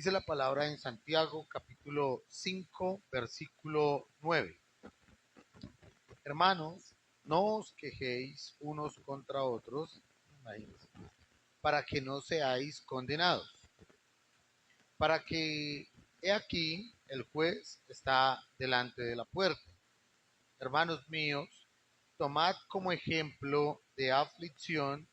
Dice la palabra en Santiago capítulo 5 versículo 9. Hermanos, no os quejéis unos contra otros, imagínense, para que no seáis condenados. Para que, he aquí, el juez está delante de la puerta. Hermanos míos, tomad como ejemplo de aflicción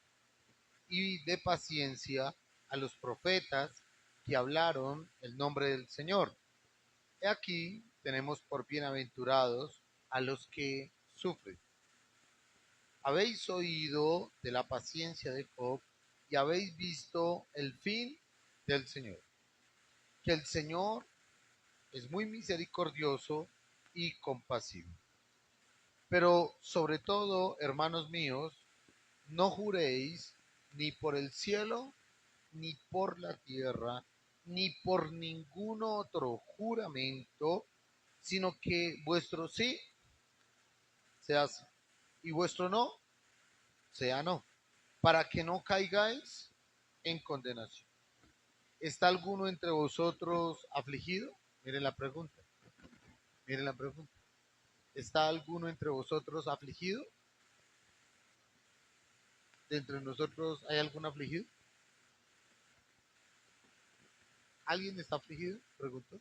y de paciencia a los profetas que hablaron el nombre del Señor. He aquí tenemos por bienaventurados a los que sufren. Habéis oído de la paciencia de Job y habéis visto el fin del Señor, que el Señor es muy misericordioso y compasivo. Pero sobre todo, hermanos míos, no juréis ni por el cielo, ni por la tierra, ni por ningún otro juramento, sino que vuestro sí sea sí y vuestro no sea no, para que no caigáis en condenación. ¿Está alguno entre vosotros afligido? Miren la pregunta, miren la pregunta. ¿Está alguno entre vosotros afligido? ¿De entre nosotros hay algún afligido? ¿Alguien está afligido? Pregunto.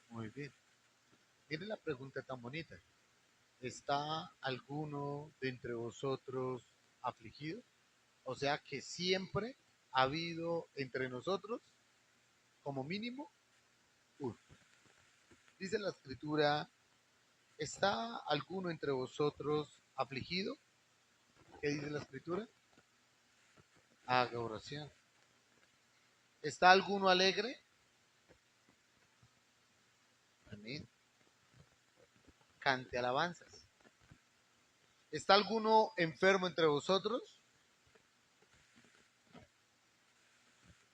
Muy bien. Miren la pregunta tan bonita. ¿Está alguno de entre vosotros afligido? O sea que siempre ha habido entre nosotros, como mínimo, uno. Dice la escritura, ¿está alguno entre vosotros afligido? ¿Qué dice la escritura? Haga oración. ¿Está alguno alegre? Amén. Cante alabanzas. ¿Está alguno enfermo entre vosotros?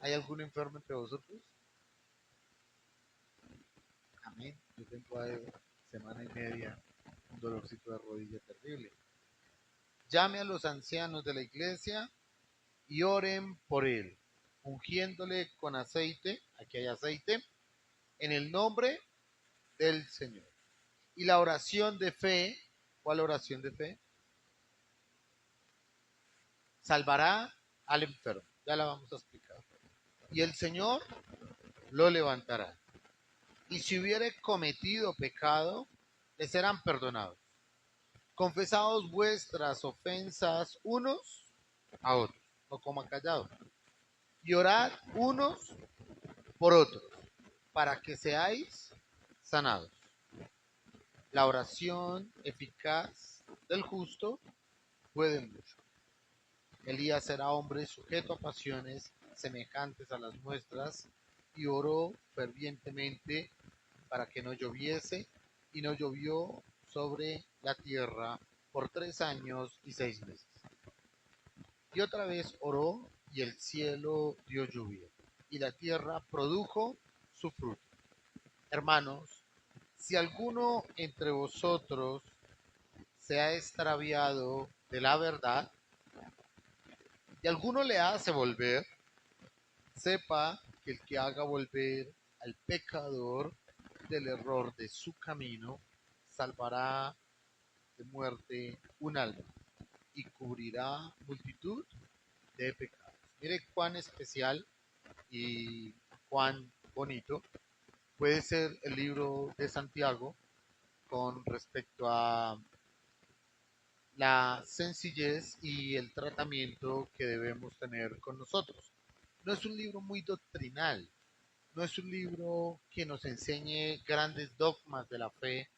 ¿Hay algún enfermo entre vosotros? Amén. Yo tengo semana y media un dolorcito de rodilla terrible. Llame a los ancianos de la iglesia y oren por él, ungiéndole con aceite, aquí hay aceite, en el nombre del Señor. Y la oración de fe, ¿cuál oración de fe? Salvará al enfermo. Ya la vamos a explicar. Y el Señor lo levantará. Y si hubiere cometido pecado, le serán perdonados. Confesaos vuestras ofensas unos a otros, no coma callado. Y orad unos por otros, para que seáis sanados. La oración eficaz del justo puede mucho. Elías era hombre sujeto a pasiones semejantes a las nuestras y oró fervientemente para que no lloviese, y no llovió sobre la tierra por 3 años y 6 meses. Y otra vez oró, y el cielo dio lluvia, y la tierra produjo su fruto. Hermanos, si alguno entre vosotros se ha extraviado de la verdad, y alguno le hace volver, sepa que el que haga volver al pecador del error de su camino, salvará de muerte un alma y cubrirá multitud de pecados. Mire cuán especial y cuán bonito puede ser el libro de Santiago con respecto a la sencillez y el tratamiento que debemos tener con nosotros. No es un libro muy doctrinal, no es un libro que nos enseñe grandes dogmas de la fe,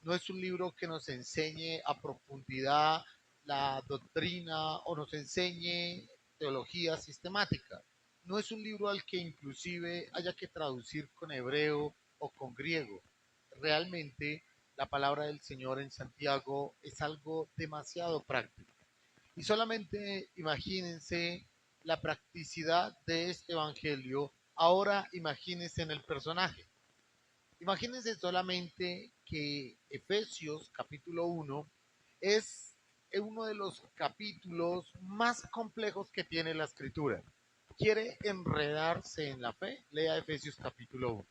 no es un libro que nos enseñe a profundidad la doctrina o nos enseñe teología sistemática. No es un libro al que inclusive haya que traducir con hebreo o con griego. Realmente la palabra del Señor en Santiago es algo demasiado práctico. Y solamente imagínense la practicidad de este evangelio. Ahora imagínense en el personaje. Imagínense solamente que Efesios capítulo 1 es uno de los capítulos más complejos que tiene la escritura. ¿Quiere enredarse en la fe? Lea Efesios capítulo 1.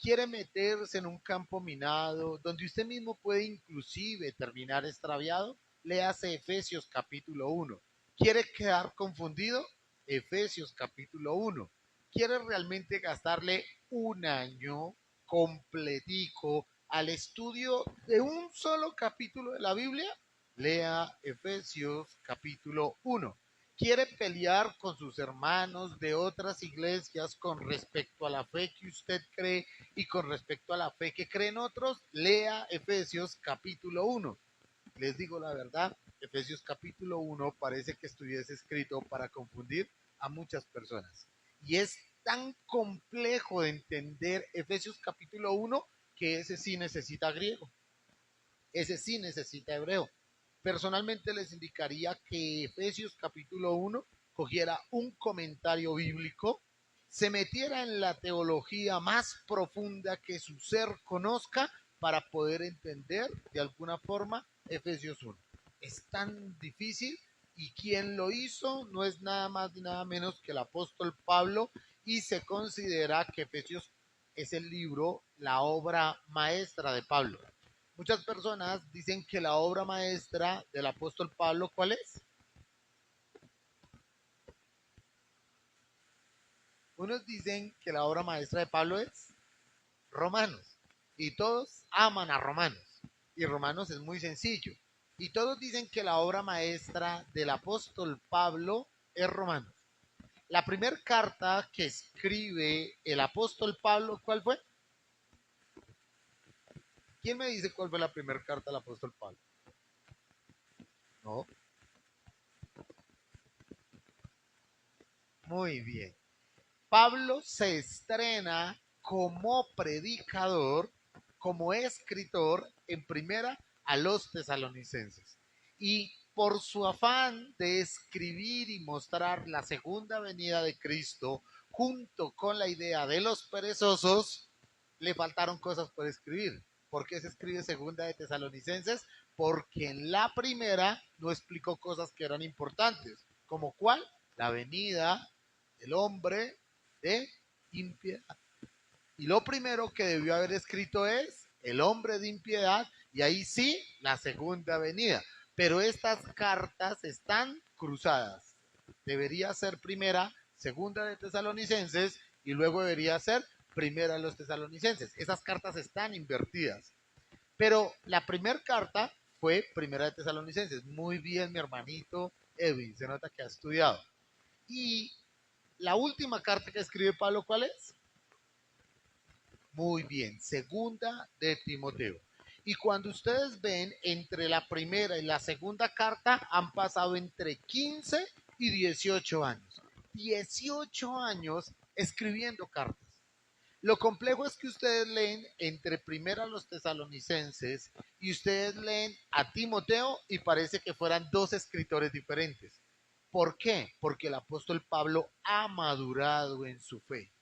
¿Quiere meterse en un campo minado donde usted mismo puede inclusive terminar extraviado? Léase Efesios capítulo 1. ¿Quiere quedar confundido? Efesios capítulo 1. ¿Quiere realmente gastarle un año completico al estudio de un solo capítulo de la Biblia? Lea Efesios capítulo 1. ¿Quiere pelear con sus hermanos de otras iglesias con respecto a la fe que usted cree y con respecto a la fe que creen otros? Lea Efesios capítulo 1. Les digo la verdad, Efesios capítulo 1 parece que estuviese escrito para confundir a muchas personas. Y es tan complejo de entender Efesios capítulo 1 que ese sí necesita griego, ese sí necesita hebreo. Personalmente les indicaría que Efesios capítulo 1 cogiera un comentario bíblico, se metiera en la teología más profunda que su ser conozca para poder entender de alguna forma Efesios 1. Es tan difícil y quien lo hizo no es nada más ni nada menos que el apóstol Pablo y se considera que Efesios es el libro, la obra maestra de Pablo. Muchas personas dicen que la obra maestra del apóstol Pablo, ¿cuál es? Unos dicen que la obra maestra de Pablo es Romanos. Y todos aman a Romanos. Y Romanos es muy sencillo. Y todos dicen que la obra maestra del apóstol Pablo es Romanos. La primera carta que escribe el apóstol Pablo, ¿cuál fue? ¿Quién me dice cuál fue la primera carta del apóstol Pablo? No. Muy bien. Pablo se estrena como predicador, como escritor en primera a los tesalonicenses. Y por su afán de escribir y mostrar la segunda venida de Cristo, junto con la idea de los perezosos, le faltaron cosas por escribir. ¿Por qué se escribe segunda de Tesalonicenses? Porque en la primera no explicó cosas que eran importantes, como cuál, la venida del hombre de impiedad. Y lo primero que debió haber escrito es el hombre de impiedad y ahí sí la segunda venida. Pero estas cartas están cruzadas. Debería ser primera, segunda de Tesalonicenses y luego debería ser primera de los Tesalonicenses. Esas cartas están invertidas. Pero la primera carta fue primera de Tesalonicenses. Muy bien, mi hermanito Edwin, se nota que ha estudiado. Y la última carta que escribe Pablo, ¿cuál es? Muy bien, segunda de Timoteo. Y cuando ustedes ven entre la primera y la segunda carta, han pasado entre 15 y 18 años. 18 años escribiendo cartas. Lo complejo es que ustedes leen entre primera a los tesalonicenses y ustedes leen a Timoteo y parece que fueran dos escritores diferentes. ¿Por qué? Porque el apóstol Pablo ha madurado en su fe.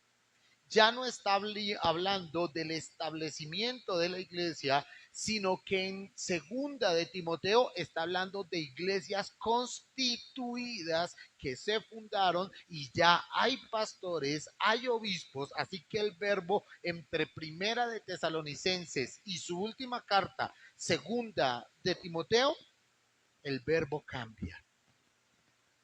Ya no está hablando del establecimiento de la iglesia, sino que en segunda de Timoteo está hablando de iglesias constituidas que se fundaron y ya hay pastores, hay obispos, así que el verbo entre primera de Tesalonicenses y su última carta, segunda de Timoteo, el verbo cambia,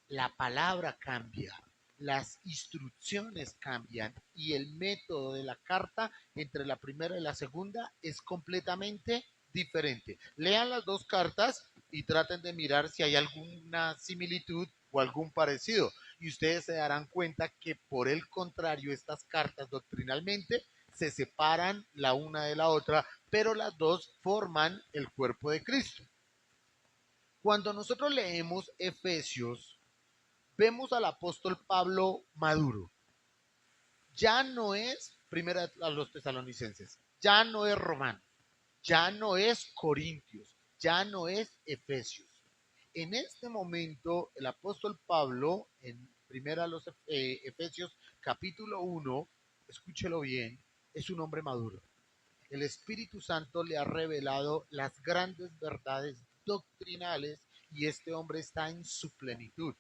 la palabra cambia, las instrucciones cambian y el método de la carta entre la primera y la segunda es completamente diferente. Lean las dos cartas y traten de mirar si hay alguna similitud o algún parecido. Y ustedes se darán cuenta que por el contrario, estas cartas doctrinalmente se separan la una de la otra, pero las dos forman el cuerpo de Cristo. Cuando nosotros leemos Efesios, vemos al apóstol Pablo maduro. Ya no es primera a los tesalonicenses, ya no es romano, ya no es corintios, ya no es efesios. En este momento, el apóstol Pablo, en primera a los Efesios capítulo 1, escúchelo bien, es un hombre maduro. El Espíritu Santo le ha revelado las grandes verdades doctrinales y este hombre está en su plenitud.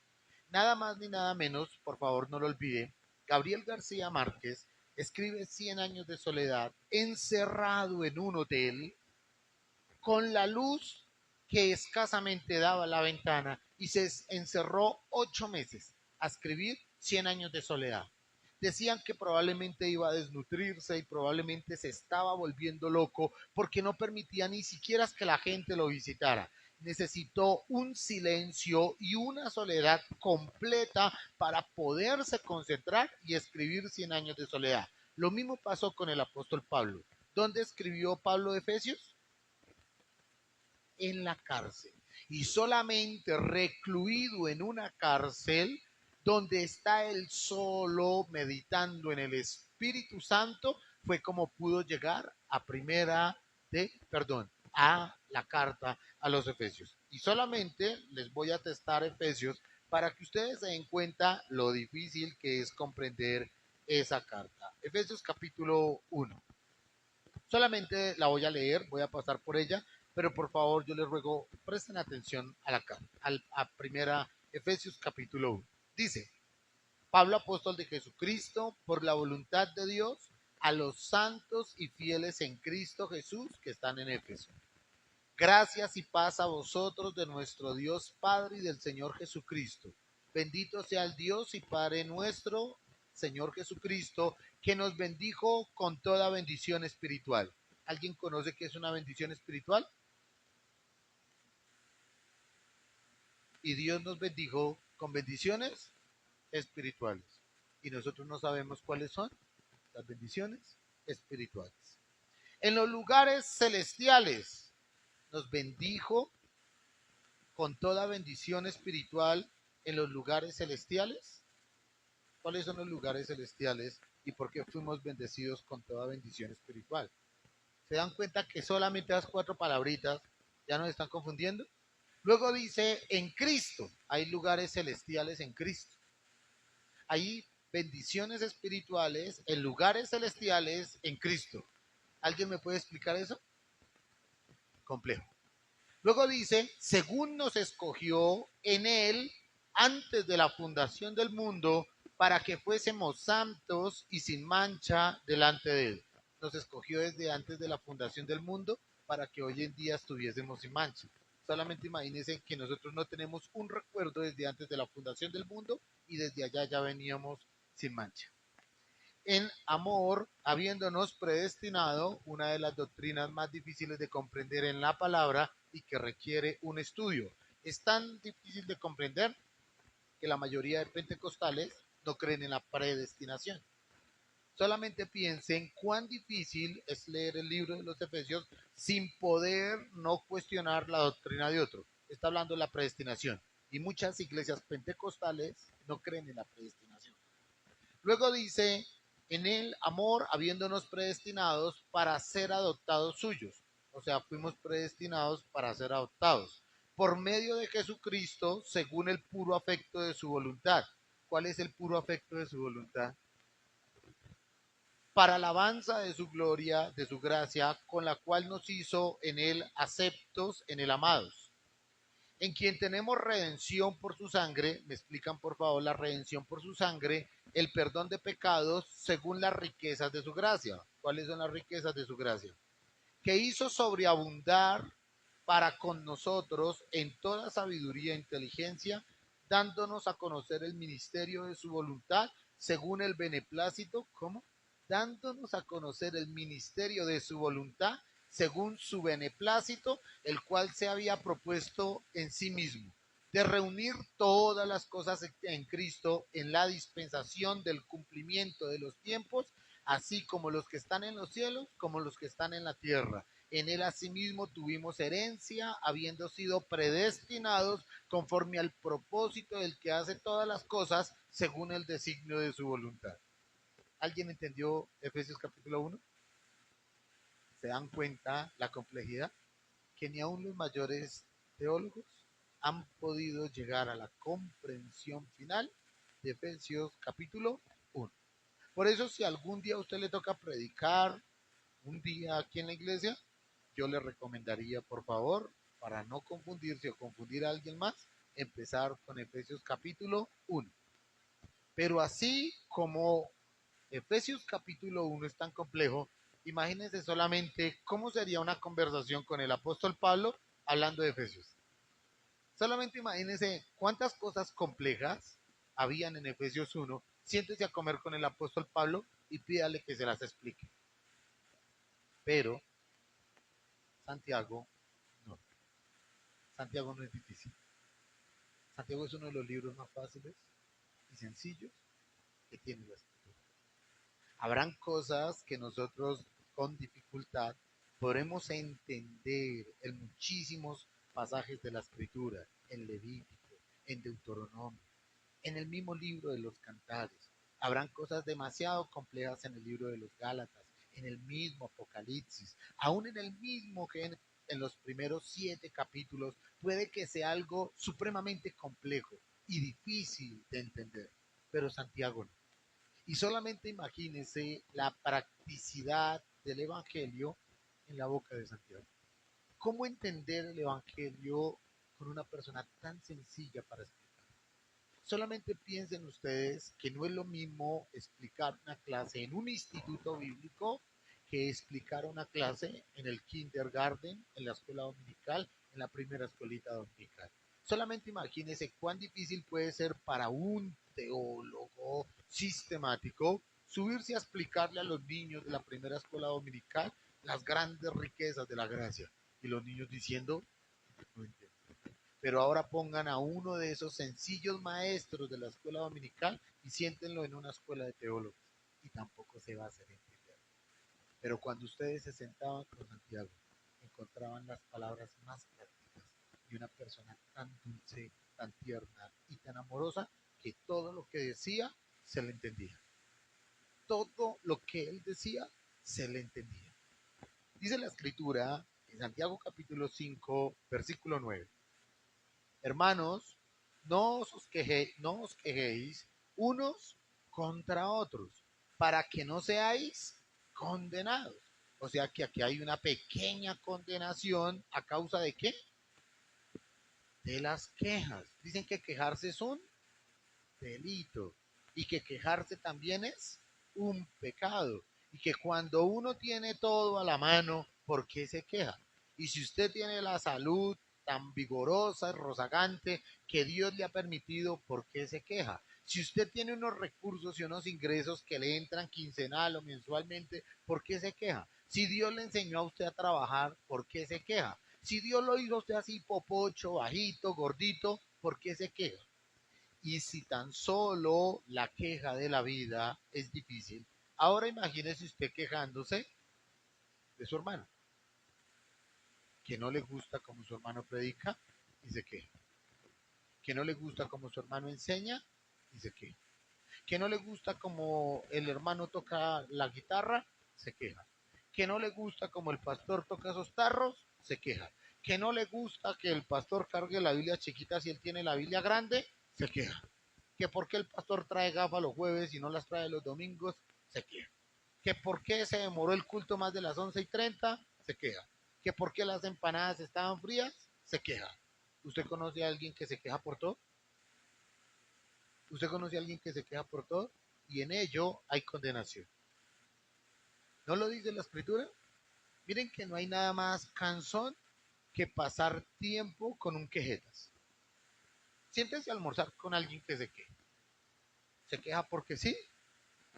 Nada más ni nada menos, por favor no lo olvide, Gabriel García Márquez escribe Cien años de soledad encerrado en un hotel con la luz que escasamente daba la ventana y se encerró 8 meses a escribir Cien años de soledad. Decían que probablemente iba a desnutrirse y probablemente se estaba volviendo loco porque no permitía ni siquiera que la gente lo visitara. Necesitó un silencio y una soledad completa para poderse concentrar y escribir Cien años de soledad. Lo mismo pasó con el apóstol Pablo. ¿Dónde escribió Pablo Efesios? En la cárcel. Y solamente recluido en una cárcel donde está él solo meditando en el Espíritu Santo, fue como pudo llegar a a la carta a los Efesios. Y solamente les voy a testar Efesios para que ustedes se den cuenta lo difícil que es comprender esa carta. Efesios capítulo 1. Solamente la voy a leer, voy a pasar por ella, pero por favor yo les ruego presten atención a la a primera Efesios capítulo 1. Dice, Pablo apóstol de Jesucristo, por la voluntad de Dios, a los santos y fieles en Cristo Jesús que están en Éfeso. Gracias y paz a vosotros de nuestro Dios Padre y del Señor Jesucristo. Bendito sea el Dios y Padre nuestro, Señor Jesucristo, que nos bendijo con toda bendición espiritual. ¿Alguien conoce qué es una bendición espiritual? Y Dios nos bendijo con bendiciones espirituales. Y nosotros no sabemos cuáles son las bendiciones espirituales. En los lugares celestiales nos bendijo con toda bendición espiritual en los lugares celestiales. ¿Cuáles son los lugares celestiales y por qué fuimos bendecidos con toda bendición espiritual? ¿Se dan cuenta que solamente las cuatro palabritas ya nos están confundiendo? Luego dice, en Cristo, hay lugares celestiales en Cristo. Hay bendiciones espirituales en lugares celestiales en Cristo. ¿Alguien me puede explicar eso? Complejo. Luego dice, según nos escogió en él antes de la fundación del mundo, para que fuésemos santos y sin mancha delante de él. Nos escogió desde antes de la fundación del mundo para que hoy en día estuviésemos sin mancha. Solamente imagínense que nosotros no tenemos un recuerdo desde antes de la fundación del mundo y desde allá ya veníamos sin mancha. En amor, habiéndonos predestinado, una de las doctrinas más difíciles de comprender en la palabra y que requiere un estudio. Es tan difícil de comprender que la mayoría de pentecostales no creen en la predestinación. Solamente piensen cuán difícil es leer el libro de los Efesios sin poder no cuestionar la doctrina de otro. Está hablando de la predestinación. Y muchas iglesias pentecostales no creen en la predestinación. Luego dice, en el amor, habiéndonos predestinados para ser adoptados suyos. O sea, fuimos predestinados para ser adoptados. Por medio de Jesucristo, según el puro afecto de su voluntad. ¿Cuál es el puro afecto de su voluntad? Para alabanza de su gloria, de su gracia, con la cual nos hizo en él aceptos en el amados, en quien tenemos redención por su sangre. Me explican por favor la redención por su sangre, el perdón de pecados según las riquezas de su gracia. ¿Cuáles son las riquezas de su gracia? Que hizo sobreabundar para con nosotros en toda sabiduría e inteligencia, dándonos a conocer el ministerio de su voluntad según el beneplácito. ¿Cómo? Dándonos a conocer el ministerio de su voluntad según su beneplácito, el cual se había propuesto en sí mismo, de reunir todas las cosas en Cristo en la dispensación del cumplimiento de los tiempos, así como los que están en los cielos como los que están en la tierra. En él asimismo tuvimos herencia, habiendo sido predestinados conforme al propósito del que hace todas las cosas según el designio de su voluntad. ¿Alguien entendió Efesios capítulo 1? ¿Se dan cuenta la complejidad? Que ni aun los mayores teólogos han podido llegar a la comprensión final de Efesios capítulo 1. Por eso, si algún día a usted le toca predicar un día aquí en la iglesia, yo le recomendaría, por favor, para no confundirse o confundir a alguien más, empezar con Efesios capítulo 1. Pero así como Efesios capítulo 1 es tan complejo, imagínense solamente cómo sería una conversación con el apóstol Pablo hablando de Efesios. Solamente imagínense cuántas cosas complejas habían en Efesios 1. Siéntese a comer con el apóstol Pablo y pídale que se las explique. Pero Santiago no. Santiago no es difícil. Santiago es uno de los libros más fáciles y sencillos que tiene la escritura. Habrán cosas que nosotros con dificultad podremos entender en muchísimos pasajes de la escritura, en Levítico, en Deuteronomio, en el mismo libro de los Cantares. Habrán cosas demasiado complejas en el libro de los Gálatas, en el mismo Apocalipsis, aún en el mismo en los primeros 7 capítulos, puede que sea algo supremamente complejo y difícil de entender, pero Santiago no. Y solamente imagínense la practicidad del Evangelio en la boca de Santiago. ¿Cómo entender el Evangelio con una persona tan sencilla para explicar? Solamente piensen ustedes que no es lo mismo explicar una clase en un instituto bíblico que explicar una clase en el kindergarten, en la escuela dominical, en la primera escuelita dominical. Solamente imagínense cuán difícil puede ser para un teólogo sistemático subirse a explicarle a los niños de la primera escuela dominical las grandes riquezas de la gracia. Y los niños diciendo, no entiendo. Pero ahora pongan a uno de esos sencillos maestros de la escuela dominical y siéntenlo en una escuela de teólogos. Y tampoco se va a hacer entender. Pero cuando ustedes se sentaban con Santiago, encontraban las palabras más prácticas de una persona tan dulce, tan tierna y tan amorosa que todo lo que decía se le entendía. Todo lo que él decía se le entendía. Dice la escritura en Santiago capítulo 5, versículo 9. Hermanos, no os quejéis unos contra otros, para que no seáis condenados. O sea que aquí hay una pequeña condenación a causa de qué? De las quejas. Dicen que quejarse es un delito y que quejarse también es un pecado. Y que cuando uno tiene todo a la mano, ¿por qué se queja? Y si usted tiene la salud tan vigorosa, rozagante, que Dios le ha permitido, ¿por qué se queja? Si usted tiene unos recursos y unos ingresos que le entran quincenal o mensualmente, ¿por qué se queja? Si Dios le enseñó a usted a trabajar, ¿por qué se queja? Si Dios lo hizo a usted así popocho, bajito, gordito, ¿por qué se queja? Y si tan solo la queja de la vida es difícil, ahora imagínese usted quejándose de su hermano, que no le gusta como su hermano predica y se queja, que no le gusta como su hermano enseña y se queja, que no le gusta como el hermano toca la guitarra, se queja, que no le gusta como el pastor toca esos tarros, se queja, que no le gusta que el pastor cargue la Biblia chiquita si él tiene la Biblia grande, se queja, que por qué el pastor trae gafas los jueves y no las trae los domingos, se queja, que por qué se demoró el culto más de las 11:30, se queja, que por qué las empanadas estaban frías, se queja. ¿Usted conoce a alguien que se queja por todo? ¿Usted conoce a alguien que se queja por todo? Y en ello hay condenación. ¿No lo dice la escritura? Miren que no hay nada más cansón que pasar tiempo con un quejetas. Siéntese a almorzar con alguien que se queja. Se queja porque sí,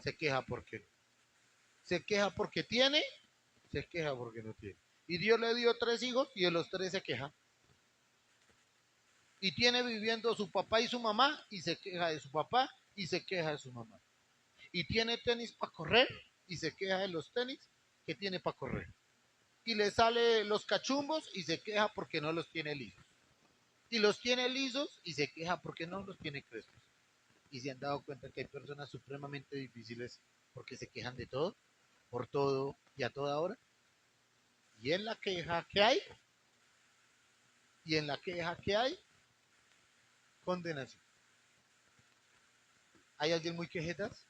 se queja porque no. Se queja porque tiene, se queja porque no tiene. Y Dios le dio 3 hijos y de los 3 se queja. Y tiene viviendo su papá y su mamá y se queja de su papá y se queja de su mamá. Y tiene tenis para correr y se queja de los tenis que tiene para correr. Y le sale los cachumbos y se queja porque no los tiene lisos. Y los tiene lisos y se queja porque no los tiene crespos. Y se han dado cuenta que hay personas supremamente difíciles porque se quejan de todo, por todo y a toda hora. Y en la queja que hay, y en la queja que hay, condenación. ¿Hay alguien muy quejetas?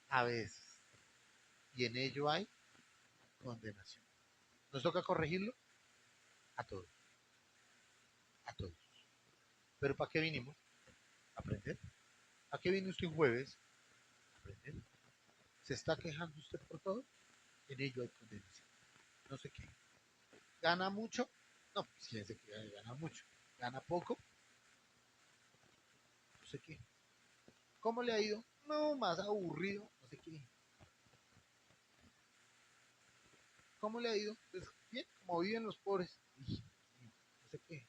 A veces. Y en ello hay condenación. ¿Nos toca corregirlo? A todos. a todos. ¿Pero para qué vinimos? A aprender. ¿A qué vino usted un jueves? A aprender. ¿Se está quejando usted por todo? En ello hay condenación. No sé qué. ¿Gana mucho? No, pues fíjense que gana mucho. ¿Gana poco? No sé qué. ¿Cómo le ha ido? No, más aburrido. No sé qué. ¿Cómo le ha ido? Pues bien, como viven los pobres. No sé qué.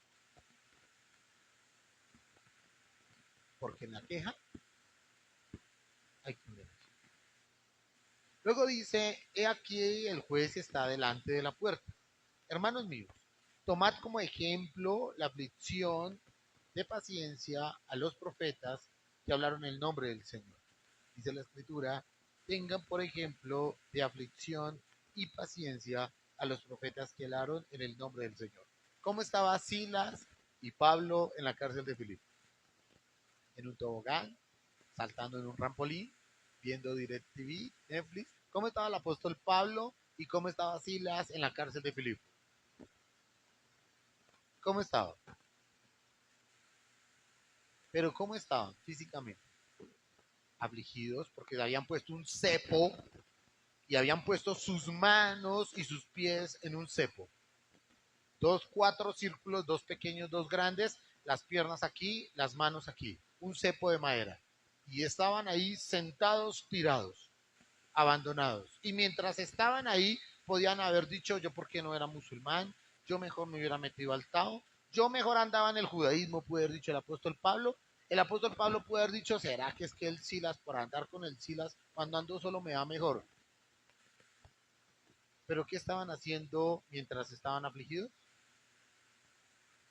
Porque en la queja hay condenación. Luego dice, he aquí el juez está delante de la puerta. Hermanos míos, tomad como ejemplo la aflicción de paciencia a los profetas que hablaron en el nombre del Señor. Dice la Escritura, tengan por ejemplo de aflicción y paciencia a los profetas que hablaron en el nombre del Señor. ¿Cómo estaba Silas y Pablo en la cárcel de Filipo? En un tobogán, saltando en un trampolín, viendo DirecTV, Netflix. ¿Cómo estaba el apóstol Pablo y cómo estaba Silas en la cárcel de Filipo? ¿Cómo estaba? Pero ¿cómo estaban físicamente? Afligidos porque habían puesto un cepo y habían puesto sus manos y sus pies en un cepo. Dos, cuatro círculos, dos pequeños, dos grandes, las piernas aquí, las manos aquí. Un cepo de madera. Y estaban ahí sentados, tirados, abandonados. Y mientras estaban ahí, podían haber dicho, yo por qué no era musulmán, yo mejor me hubiera metido al Tao, yo mejor andaba en el judaísmo, puede haber dicho el apóstol Pablo. El apóstol Pablo puede haber dicho, ¿será que es que el Silas, por andar con el Silas, cuando ando solo me va mejor? ¿Pero qué estaban haciendo mientras estaban afligidos?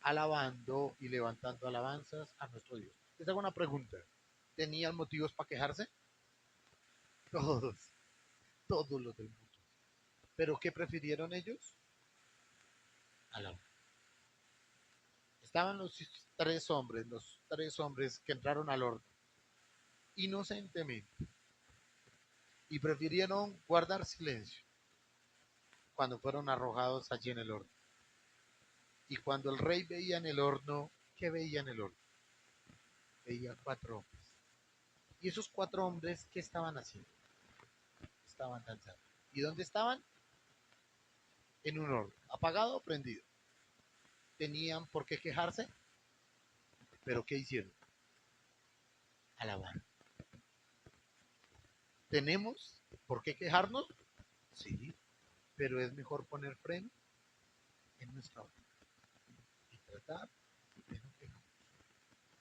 Alabando y levantando alabanzas a nuestro Dios. Les hago una pregunta. ¿Tenían motivos para quejarse? Todos, todos los del mundo. ¿Pero qué prefirieron ellos? Alabar. Estaban los tres hombres que entraron al horno, inocentemente, y prefirieron guardar silencio cuando fueron arrojados allí en el horno. Y cuando el rey veía en el horno, ¿qué veía en el horno? Veía cuatro hombres. ¿Y esos cuatro hombres qué estaban haciendo? Estaban danzando. ¿Y dónde estaban? En un horno, apagado o prendido. ¿Tenían por qué quejarse? ¿Pero qué hicieron? Alabar. ¿Tenemos por qué quejarnos? Sí, pero es mejor poner freno en nuestra obra y tratar de no quejarnos.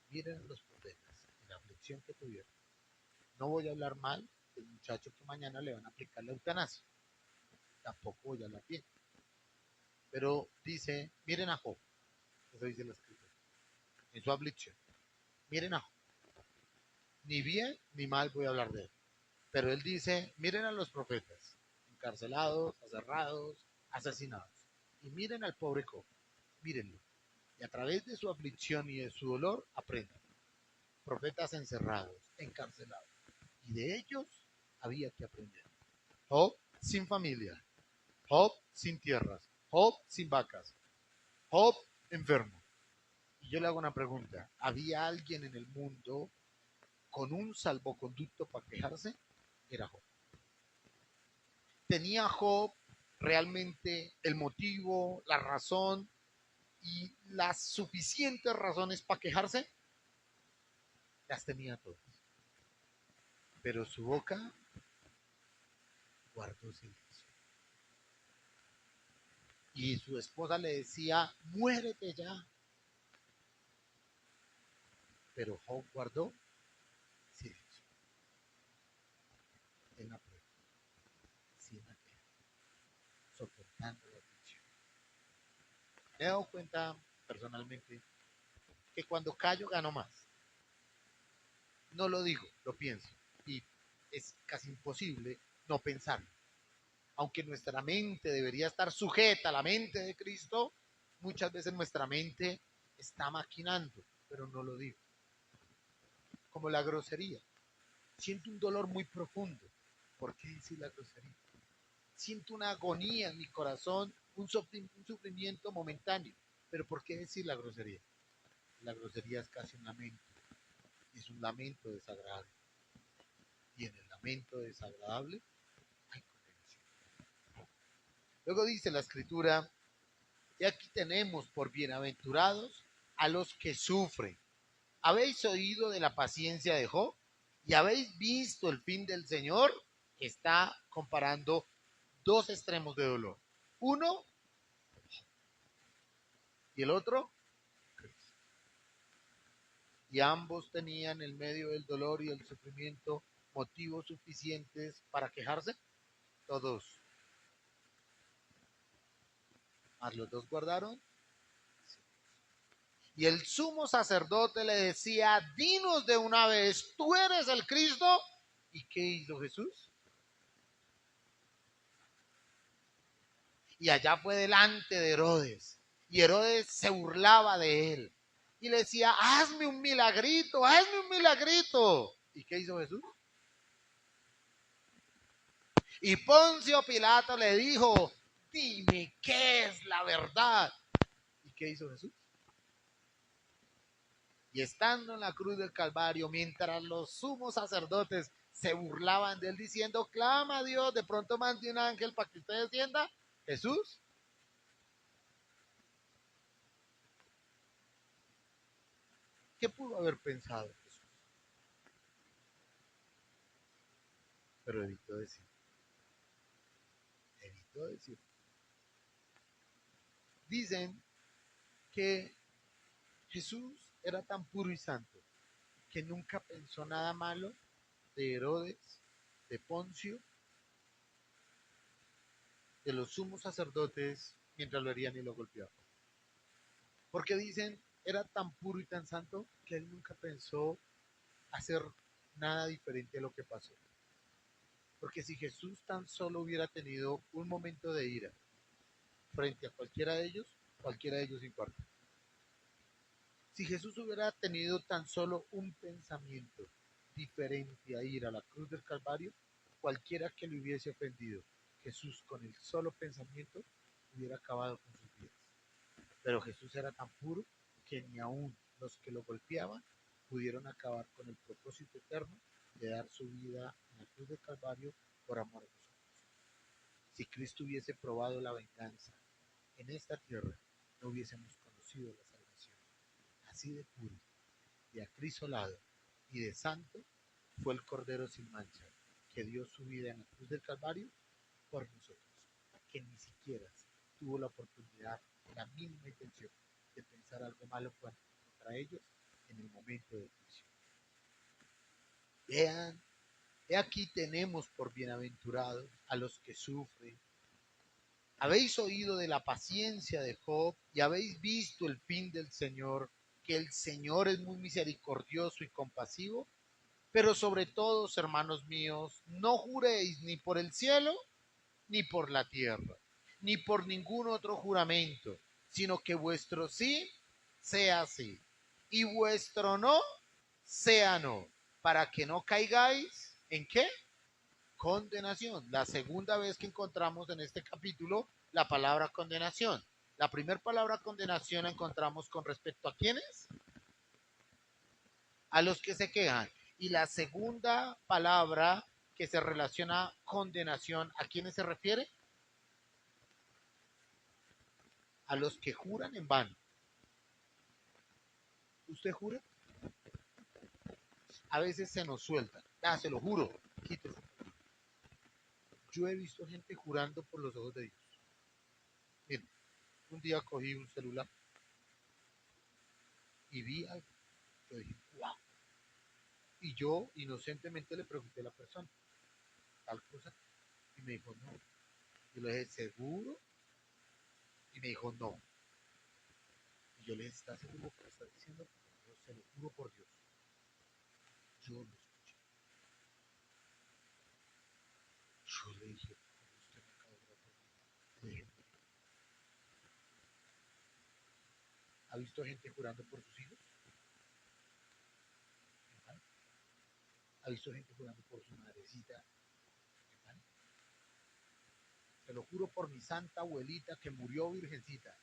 Miren los profetas y la aflicción que tuvieron. No voy a hablar mal del muchacho que mañana le van a aplicar la eutanasia. Tampoco voy a hablar bien. Pero dice, miren a Job. Eso dice la escritura. En su aflicción. Miren a Job. Ni bien ni mal voy a hablar de él. Pero él dice, miren a los profetas. Encarcelados, aserrados, asesinados. Y miren al pobre Job. Mírenlo. Y a través de su aflicción y de su dolor aprendan. Profetas encerrados, encarcelados. Y de ellos había que aprender. Job sin familia, Job sin tierras, Job sin vacas, Job enfermo. Y yo le hago una pregunta, ¿había alguien en el mundo con un salvoconducto para quejarse? Era Job. ¿Tenía Job realmente el motivo, la razón y las suficientes razones para quejarse? Las tenía todas. Pero su boca guardó silencio. Y su esposa le decía, muérete ya. Pero Job guardó silencio en la prueba, sin la queja, soportando la aflicción. Me he dado cuenta personalmente que cuando callo gano más. No lo digo, lo pienso. Y es casi imposible no pensarlo. Aunque nuestra mente debería estar sujeta a la mente de Cristo, muchas veces nuestra mente está maquinando, pero no lo digo. Como la grosería. Siento un dolor muy profundo. ¿Por qué decir la grosería? Siento una agonía en mi corazón, un sufrimiento momentáneo. Pero ¿por qué decir la grosería? La grosería es casi un lamento. Es un lamento desagradable. Y en el lamento desagradable hay condenación. Luego dice la escritura, y aquí tenemos por bienaventurados a los que sufren. ¿Habéis oído de la paciencia de Job? ¿Y habéis visto el fin del Señor? Está comparando dos extremos de dolor. Uno y el otro. Y ambos tenían en medio del dolor y el sufrimiento motivos suficientes para quejarse. Todos. Mas los dos guardaron. Y el sumo sacerdote le decía, dinos de una vez, ¿tú eres el Cristo? ¿Y qué hizo Jesús? Y allá fue delante de Herodes. Y Herodes se burlaba de él. Y le decía, hazme un milagrito, hazme un milagrito. ¿Y qué hizo Jesús? Y Poncio Pilato le dijo, dime qué es la verdad. ¿Y qué hizo Jesús? Y estando en la cruz del Calvario, mientras los sumos sacerdotes se burlaban de él diciendo, clama a Dios, de pronto mande un ángel para que usted descienda, Jesús, ¿qué pudo haber pensado Jesús? Pero evitó decir. Dicen que Jesús era tan puro y santo que nunca pensó nada malo de Herodes, de Poncio, de los sumos sacerdotes mientras lo herían y lo golpeaban. Porque dicen, era tan puro y tan santo que él nunca pensó hacer nada diferente a lo que pasó. Porque si Jesús tan solo hubiera tenido un momento de ira frente a cualquiera de ellos infarta. Si Jesús hubiera tenido tan solo un pensamiento diferente a ir a la cruz del Calvario, cualquiera que le hubiese ofendido, Jesús con el solo pensamiento hubiera acabado con sus vidas. Pero Jesús era tan puro que ni aun los que lo golpeaban pudieron acabar con el propósito eterno de dar su vida en la cruz del Calvario por amor a nosotros. Si Cristo hubiese probado la venganza en esta tierra, no hubiésemos conocido la salvación. Así de puro, de acrisolado y de santo fue el Cordero sin mancha, que dio su vida en la cruz del Calvario por nosotros, que ni siquiera tuvo la oportunidad, la mínima intención de pensar algo malo contra ellos en el momento del juicio. Vean, he aquí tenemos por bienaventurados a los que sufren. Habéis oído de la paciencia de Job y habéis visto el fin del Señor, que el Señor es muy misericordioso y compasivo. Pero sobre todo, hermanos míos, no juréis ni por el cielo, ni por la tierra, ni por ningún otro juramento, sino que vuestro sí sea sí, y vuestro no sea no, para que no caigáis en ¿qué? Condenación. La segunda vez que encontramos en este capítulo la palabra condenación. La primera palabra condenación la encontramos con respecto a quiénes? A los que se quejan. Y la segunda palabra que se relaciona condenación, ¿a quiénes se refiere? A los que juran en vano. ¿Usted jura? A veces se nos suelta. Ah, se lo juro. Quítese. Yo he visto gente jurando por los ojos de Dios. Miren, un día cogí un celular y vi algo. Yo dije, wow. Y yo inocentemente le pregunté a la persona, tal cosa, y me dijo, no. Yo le dije, ¿seguro? Y me dijo, no. Y yo le dije, ¿estás seguro que lo estás diciendo? Yo se lo juro por Dios. Yo lo escuché. Yo le dije, usted me acaba de orar por mí. Le dije, ¿ha visto gente jurando por sus hijos? Hermano. ¿Ha visto gente jurando por su madrecita? Hermano. Se lo juro por mi santa abuelita que murió virgencita.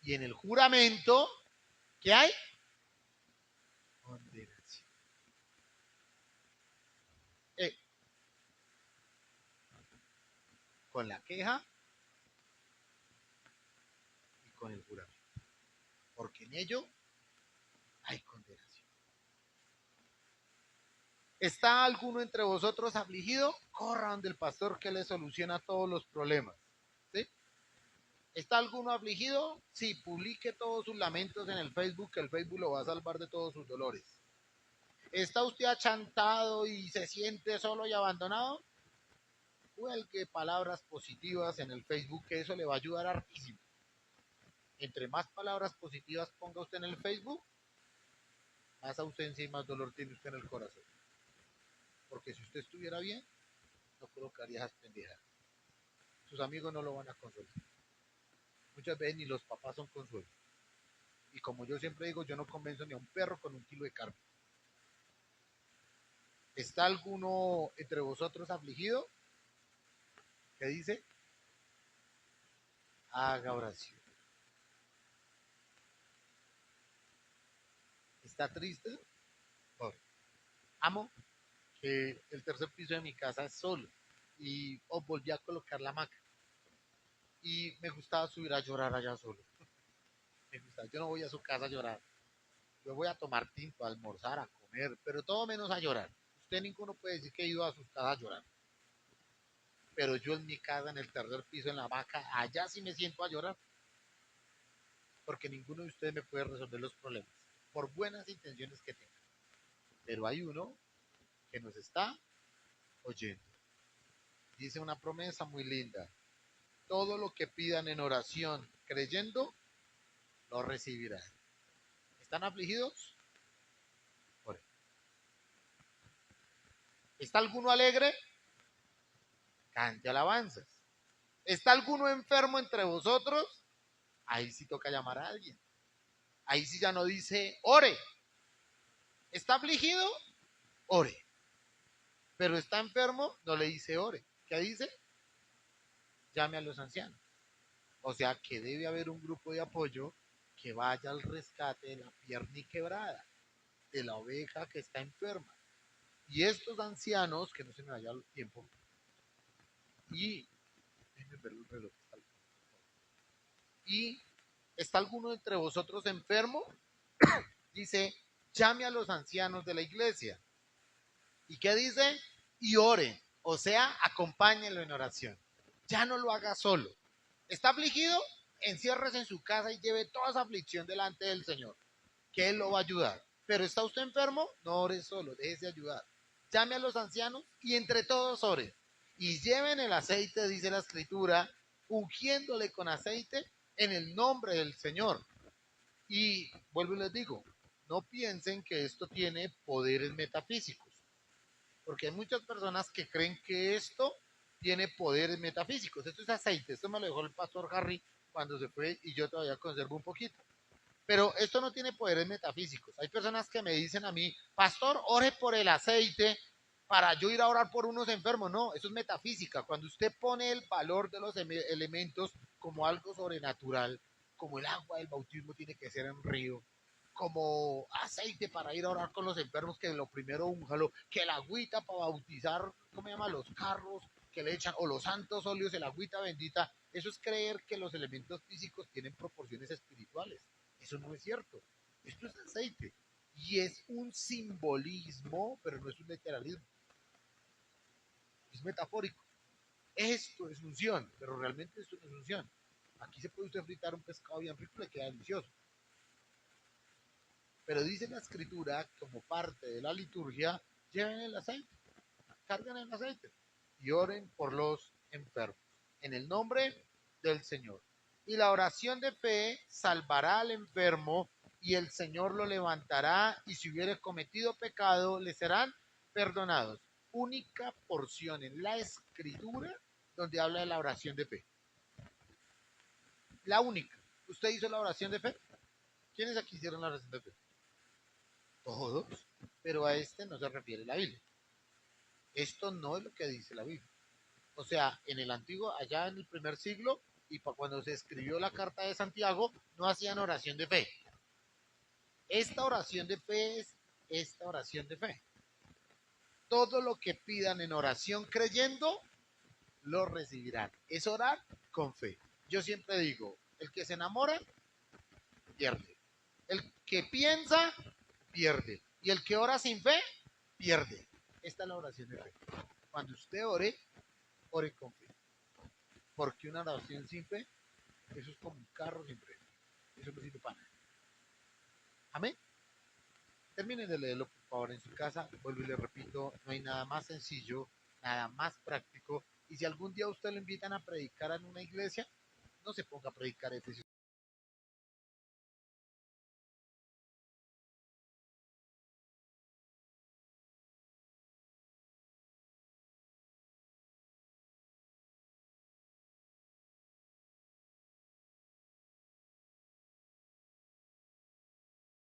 Y en el juramento, ¿qué hay? Condenación. Eh, con la queja y con el juramento. Porque en ello hay condenación. ¿Está alguno entre vosotros afligido? Corra donde el pastor que le soluciona todos los problemas. ¿Sí? ¿Está alguno afligido? Sí, publique todos sus lamentos en el Facebook, que el Facebook lo va a salvar de todos sus dolores. ¿Está usted achantado y se siente solo y abandonado? Cuelgue palabras positivas en el Facebook, que eso le va a ayudar hartísimo. Entre más palabras positivas ponga usted en el Facebook, más ausencia y más dolor tiene usted en el corazón. Porque si usted estuviera bien, no colocaría esas pendejas. Sus amigos no lo van a consolar. Muchas veces ni los papás son consuelo. Y como yo siempre digo, yo no convenzo ni a un perro con 1 kilo de carne. ¿Está alguno entre vosotros afligido? ¿Qué dice? Haga oración. ¿Está triste? Ore. Amo que el tercer piso de mi casa es solo y volví a colocar la hamaca y me gustaba subir a llorar allá solo. Me gusta, yo no voy a su casa a llorar, yo voy a tomar tinto, a almorzar, a comer, pero todo menos a llorar. Usted ninguno puede decir que he ido a sus casas a llorar, pero yo en mi casa, en el tercer piso, en la hamaca, allá sí me siento a llorar, porque ninguno de ustedes me puede resolver los problemas, por buenas intenciones que tenga. Pero hay uno que nos está oyendo. Dice una promesa muy linda: todo lo que pidan en oración, creyendo, lo recibirán. ¿Están afligidos? Oren. ¿Está alguno alegre? Cante alabanzas. ¿Está alguno enfermo entre vosotros? Ahí sí toca llamar a alguien. Ahí sí ya no dice ore. ¿Está afligido? Ore. Pero está enfermo, no le dice ore. ¿Qué dice? Llame a los ancianos. O sea que debe haber un grupo de apoyo que vaya al rescate de la pierna quebrada, de la oveja que está enferma. Y estos ancianos, que no se me vaya el tiempo, y déjenme ver el reloj. ¿Y está alguno entre vosotros enfermo? Dice, llame a los ancianos de la iglesia. ¿Y qué dice? Y oren, o sea, acompáñenlo en oración. Ya no lo haga solo. ¿Está afligido? Enciérrese en su casa y lleve toda esa aflicción delante del Señor, que Él lo va a ayudar. Pero ¿está usted enfermo? No ore solo, déjese ayudar. Llame a los ancianos y entre todos oren. Y lleven el aceite, dice la escritura, ungiéndole con aceite en el nombre del Señor. Y vuelvo y les digo, no piensen que esto tiene poderes metafísicos, porque hay muchas personas que creen que esto tiene poderes metafísicos. Esto es aceite, esto me lo dejó el pastor Harry cuando se fue y yo todavía conservo un poquito. Pero esto no tiene poderes metafísicos. Hay personas que me dicen a mí, pastor, ore por el aceite para yo ir a orar por unos enfermos. No, eso es metafísica. Cuando usted pone el valor de los elementos como algo sobrenatural, como el agua del bautismo tiene que ser en río, como aceite para ir a orar con los enfermos, que lo primero únjalo, que la agüita para bautizar, ¿cómo se llama? Los carros que le echan, o los santos óleos, el agüita bendita. Eso es creer que los elementos físicos tienen proporciones espirituales. Eso no es cierto. Esto es aceite. Y es un simbolismo, pero no es un literalismo. Es metafórico. Esto es unción, pero realmente esto no es unción. Aquí se puede usted fritar un pescado bien rico y le queda delicioso. Pero dice la escritura, como parte de la liturgia, lleven el aceite, carguen el aceite y oren por los enfermos. En el nombre del Señor. Y la oración de fe salvará al enfermo y el Señor lo levantará, y si hubiere cometido pecado le serán perdonados. Única porción en la escritura donde habla de la oración de fe. La única. ¿Usted hizo la oración de fe? ¿Quiénes aquí hicieron la oración de fe? Todos, pero a este no se refiere la Biblia. Esto no es lo que dice la Biblia. O sea, en el antiguo, allá en el primer siglo, y para cuando se escribió la carta de Santiago, no hacían oración de fe. Esta oración de fe es esta oración de fe. Todo lo que pidan en oración creyendo, lo recibirán. Es orar con fe. Yo siempre digo, el que se enamora, pierde. El que piensa, pierde. Y el que ora sin fe, pierde. Esta es la oración de fe. Cuando usted ore, ore con fe. Porque una oración sin fe, eso es como un carro sin freno. Eso no sirve para nada. Amén. Terminen de leerlo, por favor, en su casa. Vuelvo y le repito, no hay nada más sencillo, nada más práctico. Y si algún día usted lo invitan a predicar en una iglesia, no se ponga a predicar Efesios